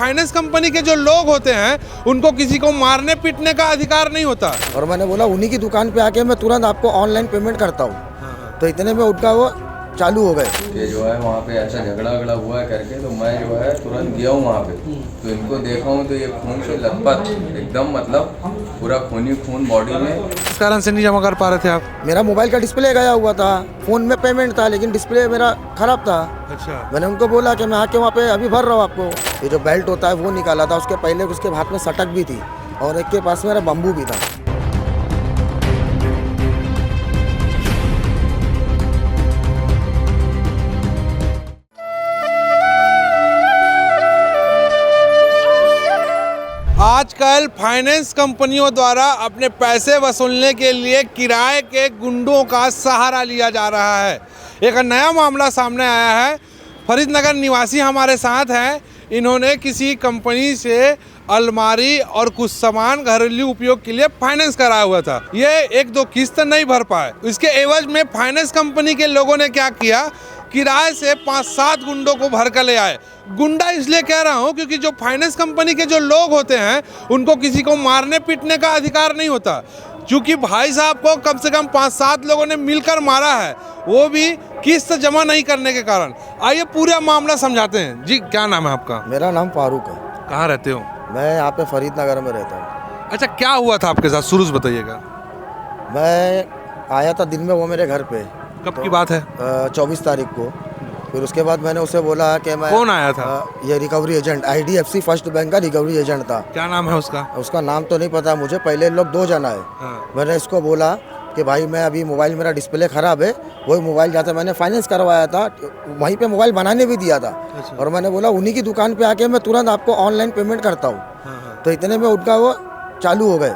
Finance company के जो लोग होते हैं उनको किसी को मारने पीटने का अधिकार नहीं होता। और मैंने बोला उन्हीं की दुकान पे आके मैं तुरंत आपको ऑनलाइन पेमेंट करता हूँ। तो इतने में उनका वो चालू हो गए कि जो है वहाँ पे ऐसा झगड़ा हुआ है करके, तो मैं जो है तुरंत गया हूँ वहाँ पे। तो इनको देखा हूँ तो ये खून से लथपथ एकदम, मतलब पूरा खूनी खून बॉडी में। इस कारण से नहीं जमा कर पा रहे थे आप? मेरा मोबाइल का डिस्प्ले गया हुआ था, फ़ोन में पेमेंट था लेकिन डिस्प्ले मेरा ख़राब था। अच्छा। मैंने उनको बोला कि मैं आके वहाँ पे अभी भर रहा हूँ आपको। ये जो बेल्ट होता है वो निकाला था, उसके पहले उसके हाथ में सटक भी थी और एक के पास मेरा बम्बू भी था। आजकल फाइनेंस कंपनियों द्वारा अपने पैसे वसूलने के लिए किराए के गुंडों का सहारा लिया जा रहा है। एक नया मामला सामने आया है। फरीदनगर निवासी हमारे साथ हैं। इन्होंने किसी कंपनी से अलमारी और कुछ सामान घरेलू उपयोग के लिए फाइनेंस कराया हुआ था। ये एक दो किस्त नहीं भर पाए। इसके एवज में फाइनेंस कंपनी के लोगों ने क्या किया, किराए से 5-7 गुंडों को भर कर ले आए। गुंडा इसलिए कह रहा हूँ क्योंकि जो फाइनेंस कंपनी के जो लोग होते हैं उनको किसी को मारने पीटने का अधिकार नहीं होता। क्योंकि भाई साहब को कम से कम 5-7 लोगों ने मिलकर मारा है, वो भी किस्त जमा नहीं करने के कारण। आइए पूरा मामला समझाते हैं। जी क्या नाम है आपका? मेरा नाम फारूक है। कहाँ रहते हो? मैं यहाँ पे फरीदनगर में रहता हूँ। अच्छा, क्या हुआ था आपके साथ, शुरू से बताइएगा। मैं आया था दिन में वो मेरे घर पे। कब की बात है? 24 तारीख को। फिर उसके बाद मैंने उसे बोला कि मैं, कौन आया था? ये recovery agent, IDFC first bank का रिकवरी एजेंट था। क्या नाम है उसका? उसका नाम तो नहीं पता मुझे, पहले लोग 2 जन आए। हाँ। मैंने इसको बोला कि भाई मैं अभी मोबाइल, मेरा डिस्प्ले ख़राब है, वही मोबाइल जाता मैंने फाइनेंस करवाया था, वहीं पे मोबाइल बनाने भी दिया था। अच्छा। और मैंने बोला उन्हीं की दुकान पे आके मैं तुरंत आपको ऑनलाइन पेमेंट करता हूँ। हाँ। तो इतने में उनका वो चालू हो गए।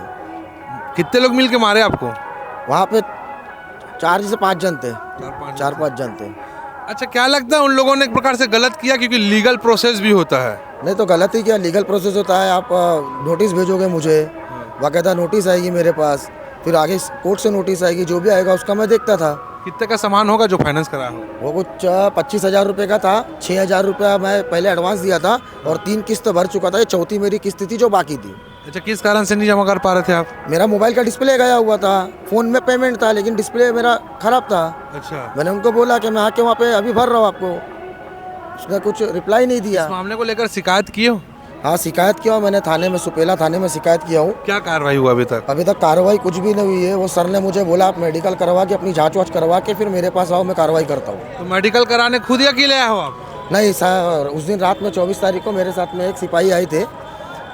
कितने लोग मिल के मारे आपको? वहाँ पे 4 से 5 जन थे। 4-5 जन थे। अच्छा, क्या लगता है उन लोगों ने एक प्रकार से गलत किया, क्योंकि लीगल प्रोसेस भी होता है? नहीं तो गलत ही क्या, लीगल प्रोसेस होता है। आप नोटिस भेजोगे मुझे, बाकायदा नोटिस आएगी मेरे पास, फिर आगे कोर्ट से नोटिस आएगी, जो भी आएगा उसका मैं देखता था। कितने का सामान होगा जो फाइनेंस करा हो? वो कुछ 25,000 रुपये का था। 6,000 रुपया मैं पहले एडवांस दिया था और 3 किस्त भर चुका था। ये चौथी मेरी किस्त थी जो बाकी थी। अच्छा, किस कारण से नहीं जमा कर पा रहे थे आप? मेरा मोबाइल का डिस्प्ले गया हुआ था, फ़ोन में पेमेंट था लेकिन डिस्प्ले मेरा ख़राब था। अच्छा। मैंने उनको बोला कि मैं आके वहाँ पे अभी भर रहा हूँ आपको। उसने कुछ रिप्लाई नहीं दिया। इस मामले को लेकर शिकायत की हो? हाँ, शिकायत किया मैंने थाने में, सुपेला थाने में शिकायत किया हूँ। क्या कार्रवाई हुआ अभी तक? अभी तक कार्रवाई कुछ भी नहीं हुई है। वो सर ने मुझे बोला आप मेडिकल करवा के अपनी जांच वाच करवा के फिर मेरे पास आओ, मैं कार्रवाई करता हूँ। तो मेडिकल कराने खुद ही अकेले आए हो आप? नहीं सर, उस दिन रात में 24 तारीख को मेरे साथ में एक सिपाही आए थे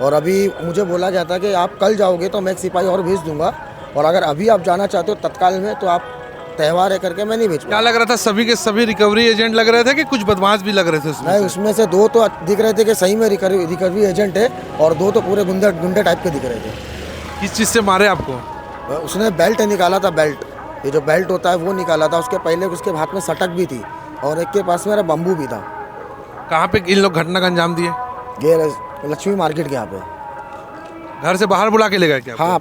और अभी मुझे बोला गया था कि आप कल जाओगे तो मैं एक सिपाही और भेज दूंगा, और अगर अभी आप जाना चाहते हो तत्काल में तो आप त्यौहार है करके मैं नहीं भेज पाया। क्या लग रहा था, सभी के सभी रिकवरी एजेंट लग रहे थे कि कुछ बदमाश भी लग रहे थे उसमें? नहीं, उसमें से 2 तो दिख रहे थे कि सही में रिकवरी एजेंट है और 2 तो पूरे गुंडे टाइप के दिख रहे थे। किस चीज़ से मारे आपको? उसने बेल्ट निकाला था, बेल्ट, ये जो बेल्ट होता है वो निकाला था। उसके पहले उसके हाथ में सटक भी थी और एक के पास मेरा बम्बू भी था। कहाँ पे इन लोग घटना का अंजाम दिए? ये लक्ष्मी मार्केट के यहाँ पे। घर से बाहर बुला के ले गए क्या? हाँ,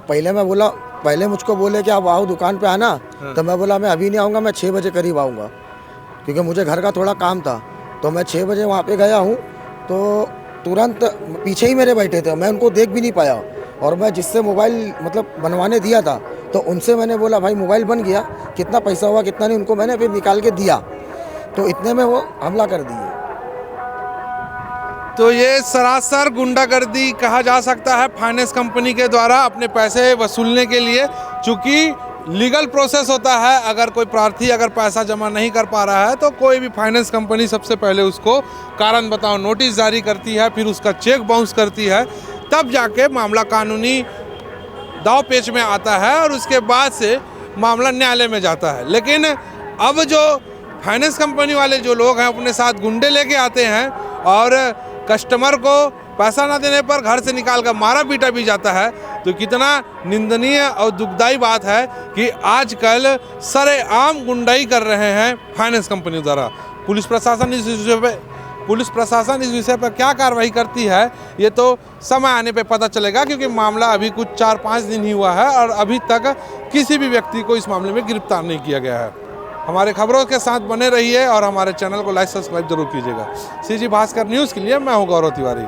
पहले मुझको बोले कि आप आओ दुकान पे आना। हाँ। तो मैं बोला मैं अभी नहीं आऊँगा, मैं 6 बजे करीब आऊँगा, क्योंकि मुझे घर का थोड़ा काम था। तो मैं 6 बजे वहाँ पे गया हूँ तो तुरंत पीछे ही मेरे बैठे थे, मैं उनको देख भी नहीं पाया। और मैं जिससे मोबाइल मतलब बनवाने दिया था तो उनसे मैंने बोला भाई मोबाइल बन गया, कितना पैसा हुआ कितना नहीं, उनको मैंने फिर निकाल के दिया। तो इतने में वो हमला कर दिए। तो ये सरासर गुंडागर्दी कहा जा सकता है फाइनेंस कंपनी के द्वारा अपने पैसे वसूलने के लिए। चूँकि लीगल प्रोसेस होता है, अगर कोई प्रार्थी अगर पैसा जमा नहीं कर पा रहा है तो कोई भी फाइनेंस कंपनी सबसे पहले उसको कारण बताओ नोटिस जारी करती है, फिर उसका चेक बाउंस करती है, तब जाके मामला कानूनी दाव पेच में आता है और उसके बाद से मामला न्यायालय में जाता है। लेकिन अब जो फाइनेंस कंपनी वाले जो लोग हैं अपने साथ गुंडे लेके आते हैं और कस्टमर को पैसा ना देने पर घर से निकाल कर मारा पीटा भी जाता है, तो कितना निंदनीय और दुखदाई बात है कि आजकल सरेआम गुंडाई कर रहे हैं फाइनेंस कंपनी द्वारा। पुलिस प्रशासन इस विषय पर क्या कार्रवाई करती है ये तो समय आने पे पता चलेगा, क्योंकि मामला अभी कुछ 4-5 दिन ही हुआ है और अभी तक किसी भी व्यक्ति को इस मामले में गिरफ्तार नहीं किया गया है। हमारे खबरों के साथ बने रहिए और हमारे चैनल को लाइक सब्सक्राइब जरूर कीजिएगा। CG भास्कर न्यूज़ के लिए मैं हूँ गौरव तिवारी।